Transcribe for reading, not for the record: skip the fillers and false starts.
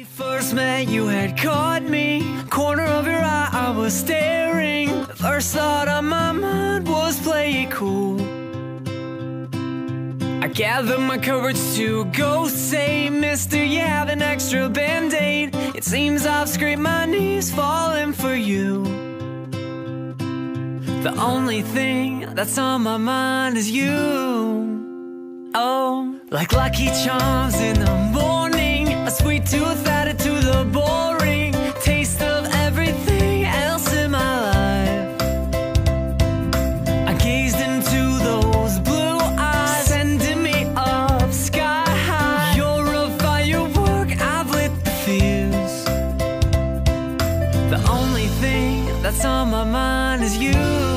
we first met, you had caught me. Corner of your eye, I was staring. The first thought on my mind was play it cool. I gathered my courage to go say, Mister, you have an extra band-aid. It seems I've scraped my knees falling for you. The only thing that's on my mind is you. Oh, like Lucky Charms in the morning, a sweet tooth added to the boring taste of everything else in my life. I gazed into those blue eyes, sending me up sky high. You're a firework, I've lit the fuse. The only thing that's on my mind is you.